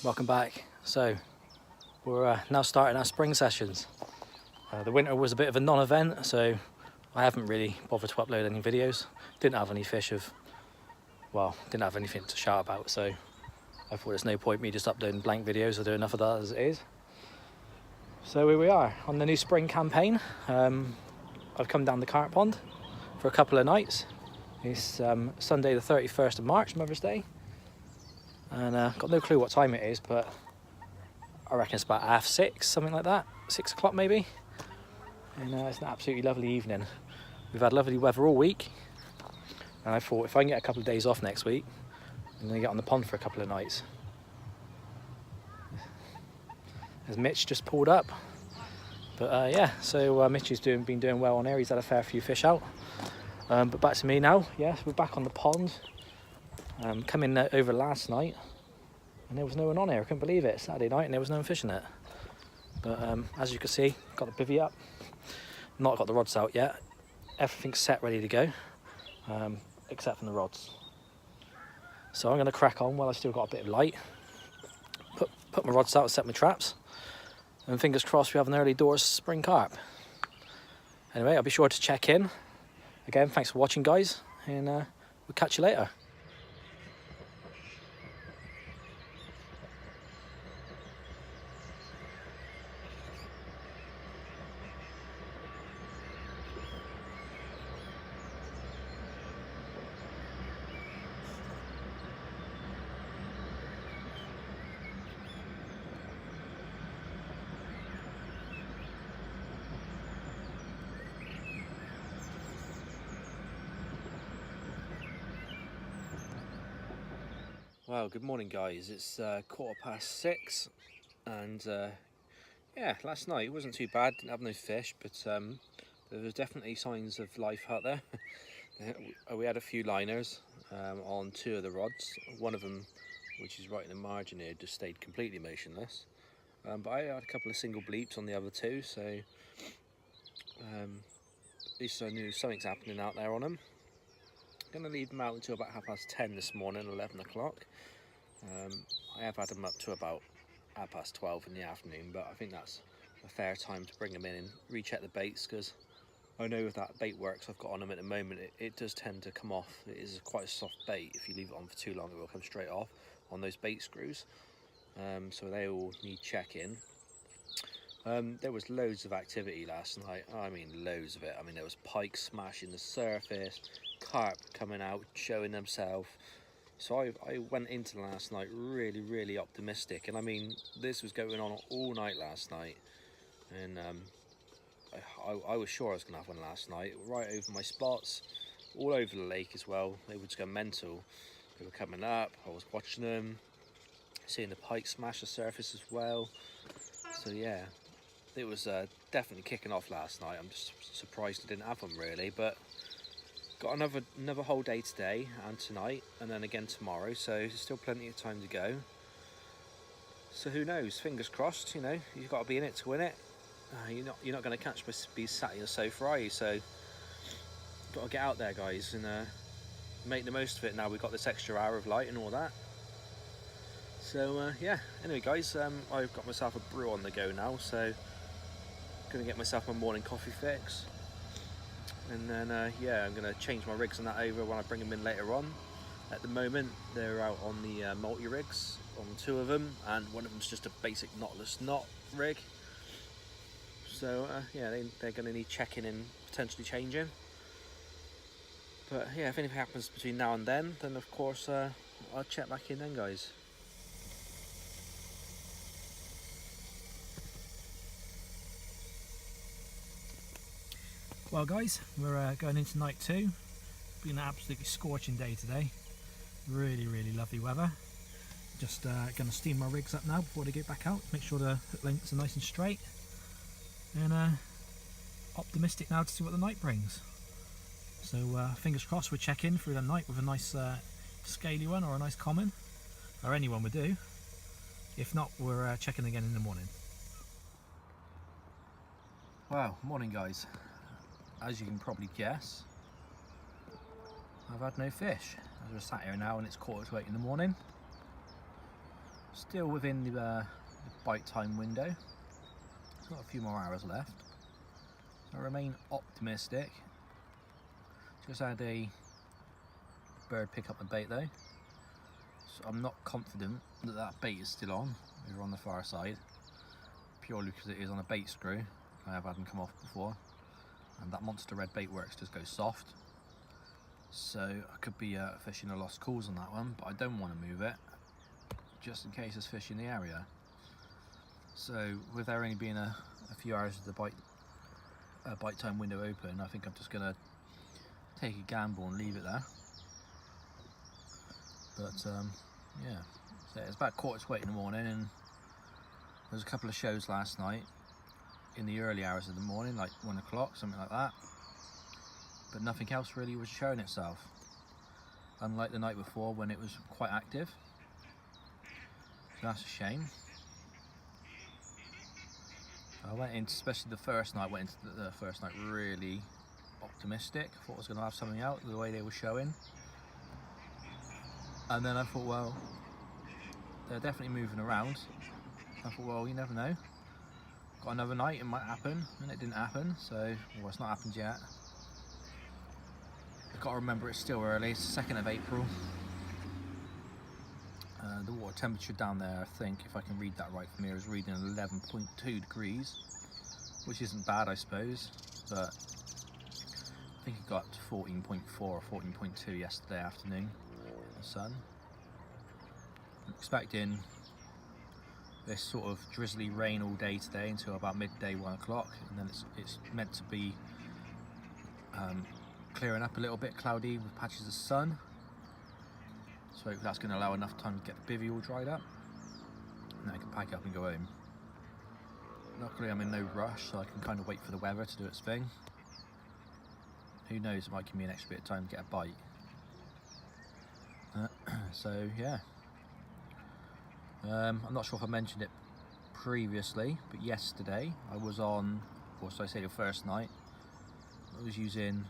welcome back. So we're now starting our spring sessions. The winter was a bit of a non-event, so I haven't really bothered to upload any videos. Didn't have any fish didn't have anything to shout about, so I thought there's no point me just uploading blank videos. I do enough of that as it is. So here we are on the new spring campaign. I've come down the Carp Pond for a couple of nights. It's Sunday the 31st of March, Mother's Day. And got no clue what time it is, but I reckon it's about 6:30, something like that. 6 o'clock maybe. And it's an absolutely lovely evening. We've had lovely weather all week. And I thought if I can get a couple of days off next week, I'm going to get on the pond for a couple of nights. As Mitch just pulled up. But yeah, so Mitch has been doing well on there. He's had a fair few fish out. But back to me now. Yes, we're back on the pond. Come in over last night and there was no one on here. I couldn't believe it. Saturday night and there was no one fishing it. But as you can see, got the bivvy up. Not got the rods out yet. Everything's set, ready to go, except from the rods. So I'm going to crack on while I still got a bit of light. Put my rods out and set my traps. And fingers crossed we have an early doors spring carp. Anyway, I'll be sure to check in. Again, thanks for watching, guys, and we'll catch you later. Well, good morning, guys. It's 6:15 and yeah, last night it wasn't too bad. Didn't have no fish, but there was definitely signs of life out there. We had a few liners on 2 of the rods. One of them, which is right in the margin here, just stayed completely motionless. But I had a couple of single bleeps on the other 2, so at least I knew something's happening out there on them. I'm going to leave them out until about 10:30 this morning, 11 o'clock. I have had them up to about 12:30 in the afternoon, but I think that's a fair time to bring them in and recheck the baits, because I know with that bait works I've got on them at the moment, it does tend to come off. It is quite a soft bait. If you leave it on for too long, it will come straight off on those bait screws. So they all need checking. There was loads of activity last night. I mean, loads of it. I mean, there was pike smashing the surface, carp coming out, showing themselves. So I went into last night really optimistic, and I mean, this was going on all night last night, and I was sure I was going to have one last night, right over my spots, all over the lake as well. They would just go mental. They were coming up, I was watching them, seeing the pike smash the surface as well. So yeah, it was definitely kicking off last night. I'm just surprised I didn't have them really, but got another whole day today and tonight, and then again tomorrow, so there's still plenty of time to go. So who knows, fingers crossed. You know, you've got to be in it to win it. You're not going to catch me sat in your sofa, are you? So got to get out there, guys, and make the most of it. Now we've got this extra hour of light and all that. So yeah, anyway, guys, I've got myself a brew on the go now, so gonna get myself my morning coffee fix, and then yeah, I'm gonna change my rigs and that over when I bring them in later on. At the moment they're out on the multi-rigs, on 2 of them, and one of them's just a basic knotless knot rig. So yeah, they're gonna need checking and potentially changing. But yeah, if anything happens between now and then of course I'll check back in then, guys. Well, guys, we're going into night 2. Been an absolutely scorching day today. Really lovely weather. Just going to steam my rigs up now before they get back out. Make sure the hook lengths are nice and straight. And optimistic now to see what the night brings. So fingers crossed we'll check in through the night with a nice scaly one or a nice common, or any one would do. If not, we're checking again in the morning. Wow, morning, guys. As you can probably guess, I've had no fish. As we're sat here now and it's 7:45 in the morning. Still within the bite time window. Got a few more hours left. I remain optimistic. Just had a bird pick up the bait though, so I'm not confident that that bait is still on over on the far side, purely because it is on a bait screw. I have had them come off before, and that monster red bait works just goes soft, so I could be fishing a lost cause on that one, but I don't want to move it just in case there's fish in the area. So with there only being a few hours of the bite time window open, I think I'm just gonna take a gamble and leave it there. But yeah, so it's about 8:15 in the morning, and there was a couple of shows last night in the early hours of the morning, like 1 o'clock, something like that, but nothing else really was showing itself, unlike the night before when it was quite active. So that's a shame. I went in, especially the first night, really optimistic. Thought I was going to have something out the way they were showing, and then I thought, well, they're definitely moving around. I thought, well, you never know, got another night, it might happen, and it didn't happen. So, well, it's not happened yet. I've got to remember it's still early, it's the 2nd of April. The water temperature down there, I think, if I can read that right from here, is reading 11.2 degrees, which isn't bad, I suppose, but I think it got up to 14.4 or 14.2 yesterday afternoon in the sun. I'm expecting this sort of drizzly rain all day today until about midday, 1 o'clock, and then it's meant to be clearing up a little bit, cloudy with patches of sun. So that's going to allow enough time to get the bivvy all dried up, and then I can pack up and go home. Luckily I'm in no rush, so I can kind of wait for the weather to do its thing. Who knows, it might give me an extra bit of time to get a bite. So yeah, I'm not sure if I mentioned it previously, but yesterday I was on, or should I say the first night, I was using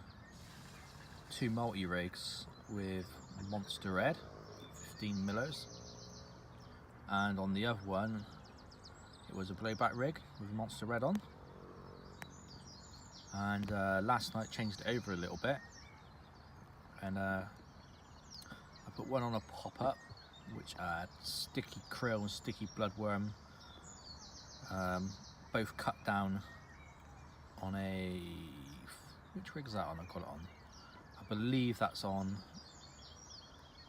2 multi-rigs with Monster Red 15 millers, and on the other one it was a blowback rig with Monster Red on. And last night changed it over a little bit, and I put one on a pop-up which had sticky krill and sticky bloodworm, both cut down on a, which rig is that on? I got it on, I believe that's on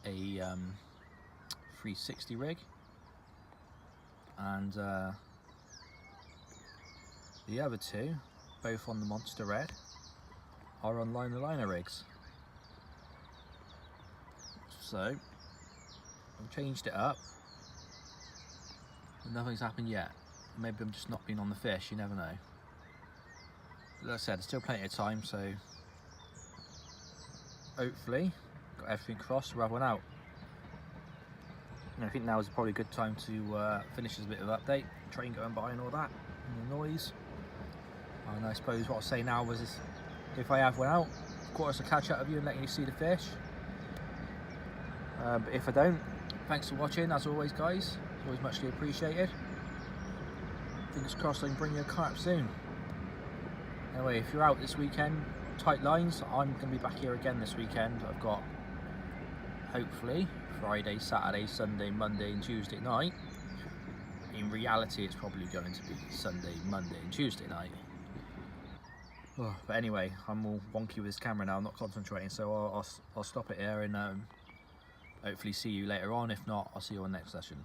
a 360 rig, and the other 2, both on the Monster Red, are on liner rigs. So I've changed it up, but nothing's happened yet. Maybe I'm just not being on the fish, you never know. But like I said, there's still plenty of time, so hopefully got everything crossed, we'll have one out. And I think now is probably a good time to finish this bit of update, train going by and all that, and the noise. And I suppose what I'll say now is, if I have one out, of course I'll catch up with you and let you see the fish. But if I don't, thanks for watching as always, guys. It's always muchly appreciated. Fingers crossed I can bring you a carp soon. Anyway, if you're out this weekend, tight lines, I'm going to be back here again this weekend. I've got, hopefully, Friday, Saturday, Sunday, Monday and Tuesday night. In reality, it's probably going to be Sunday, Monday and Tuesday night. Oh, but anyway, I'm all wonky with this camera now, I'm not concentrating, so I'll stop it here and hopefully see you later on. If not, I'll see you on the next session.